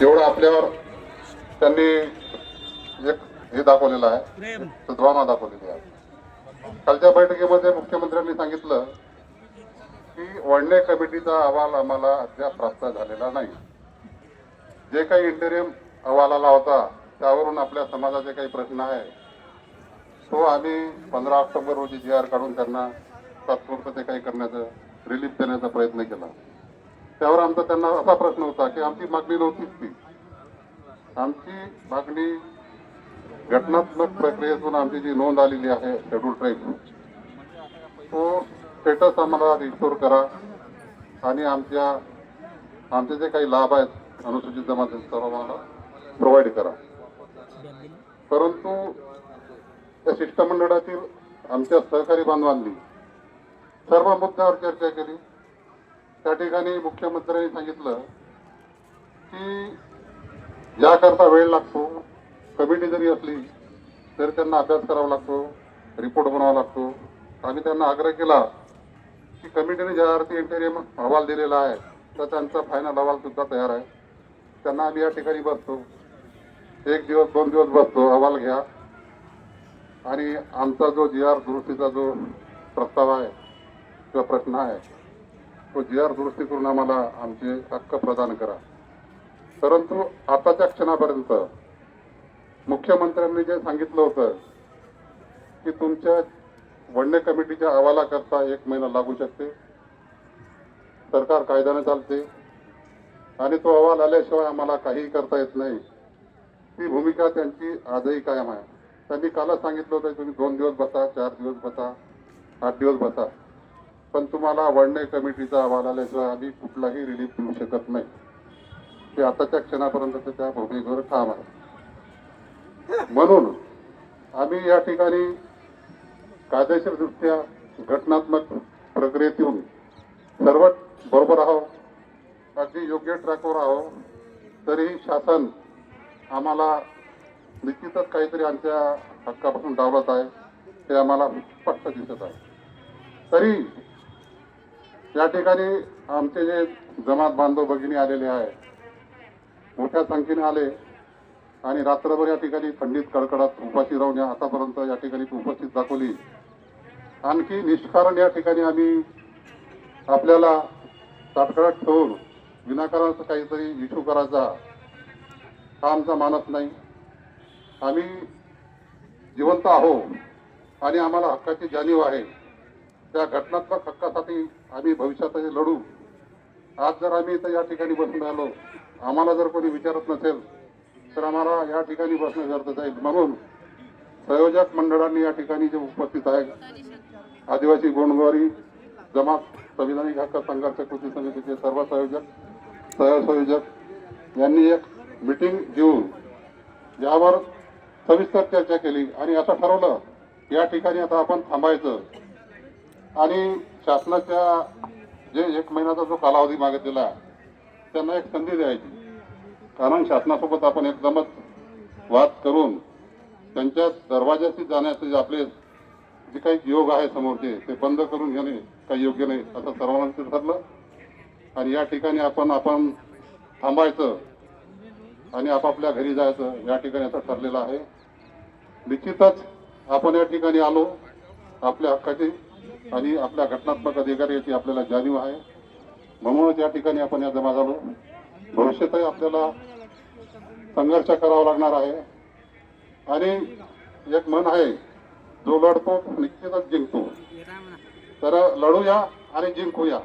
एवढं आपल्यावर त्यांनी एक हे दाखवलेलं आहे, सद्भावना दाखवलेली आहे. कालच्या बैठकीमध्ये मुख्यमंत्र्यांनी सांगितलं की वडणे कमिटीचा अहवाल आम्हाला अद्याप प्राप्त झालेला नाही. जे काही इंटेरियम अहवाल आला होता त्यावरून आपल्या समाजाचे काही प्रश्न आहे तो आम्ही 15 ऑक्टोबर रोजी जी आर काढून त्यांना तात्पुरतं ते काही करण्याचं रिलीफ देण्याचा प्रयत्न केला. त्यावर आमचा त्यांना असा प्रश्न होता की आमची मागणी नव्हतीच ती. आमची मागणी घटनात्मक प्रक्रियेतून आमची जी नोंद आलेली आहे शेड्यूल ट्राईब तो स्टेटस आम्हाला रिस्टोर करा आणि आमचे जे काही लाभ आहेत अनुसूचित जमाती सर्व आम्हाला प्रोव्हाइड करा. परंतु त्या शिष्टमंडळातील आमच्या सहकारी बांधवांनी सर्व मुद्द्यावर चर्चा केली. त्या ठिकाणी मुख्यमंत्र्यांनी सांगितलं की याकरता वेळ लागतो, कमिटी जरी असली तरी त्यांना अभ्यास करावा लागतो, रिपोर्ट बनवावा लागतो. आम्ही त्यांना आग्रह केला की कमिटीने ज्या अर्थी इंटेरियम अहवाल दिलेला आहे तर त्यांचा फायनल अहवाल सुद्धा तयार आहे. त्यांना आम्ही या ठिकाणी बसतो, 1 दिवस 2 दिवस बसतो, अहवाल घ्या आणि आमचा जो जी आर दुरुस्तीचा जो प्रस्ताव आहे किंवा प्रश्न आहे तो जी आर दुरुस्ती करून आम्हाला आमचे हक्क प्रदान करा. परंतु आताच्या क्षणापर्यंत मुख्यमंत्र्यांनी जे सांगितलं होतं की तुमच्या वडणे कमिटीच्या अहवालाकरता 1 महिना लागू शकते, सरकार कायद्याने चालते आणि तो अहवाल आल्याशिवाय आम्हाला काहीही करता येत नाही, ती भूमिका त्यांची आजही कायम आहे. त्यांनी कालच सांगितलं होतं तुम्ही 2 दिवस बसा, 4 दिवस बसा, 8 दिवस बसा, पण तुम्हाला वडणे कमिटीचा अहवाल आल्याशिवाय आम्ही कुठलाही रिलीफ देऊ शकत नाही. ते आताच्या क्षणापर्यंत त्या भूमिकेवर ठाम आहे. म्हणून आम्ही या ठिकाणी कायदेशीरदृष्ट्या घटनात्मक प्रक्रियेत येऊन सर्व बरोबर आहोत, अगदी योग्य ट्रॅकवर आहोत. तरीही शासन आम्हाला निश्चितच काहीतरी आमच्या हक्कापासून डावलत आहे, हे आम्हाला स्पष्ट दिसत आहे. तरी या ठिकाणी आमचे जे जमात बांधव भगिनी आलेले आहे मोठ्या संख्येने आले आणि रात्रभर या ठिकाणी थंडीत कडकडात उपाशी राहून आतापर्यंत या ठिकाणी उपस्थित दाखवली. आणखी निष्कारण या ठिकाणी आम्ही आपल्याला ताटकळात ठेवून विनाकाराचं काहीतरी इश्यू करायचा हा आमचा मानस नाही. आम्ही जिवंत आहोत आणि आम्हाला हक्काची जाणीव आहे. त्या घटनात्मक हक्कासाठी आम्ही भविष्यातही लढू. आज जर आम्ही इथं या ठिकाणी बसून राहिलो, आम्हाला जर कोणी विचारत नसेल तर आम्हाला या ठिकाणी बसणं व्यर्थ जाईल. म्हणून संयोजक मंडळांनी या ठिकाणी जे उपस्थित आहे आदिवासी गोंडवारी जमात संविधानिक हक्क संघर्ष कृती समितीचे सर्व सहसंयोजक यांनी एक मीटिंग घेऊन यावर सविस्तर चर्चा केली आणि असं ठरवलं या ठिकाणी आता आपण थांबायचं आणि शासनाच्या जे 1 महिन्याचा जो कालावधी मागितलेला त्यांना एक संधी द्यायची. कारण शासनासोबत आपण एकदमच वाद करून त्यांच्या दरवाजाशी जाण्याचे आपले जे काही योग आहे समोरचे ते बंद करून घेणे काही योग्य नाही असं सर्वांचं ठरलं आणि या ठिकाणी आपण थांबायचं आणि आपापल्या घरी जायचं या ठिकाणी असं ठरलेलं आहे. निश्चितच आपण या ठिकाणी आलो आपल्या हक्काची आणि आपल्या घटनात्मक अधिकाराची आपल्याला जाणीव आहे. म्हणूनच या ठिकाणी आपण या जमा झालो. भविष्यातही आपल्याला संघर्ष करावा लागणार आहे आणि एक म्हण आहे, जो लढतो निश्चितच जिंकतो. तर लढूया आणि जिंकूया.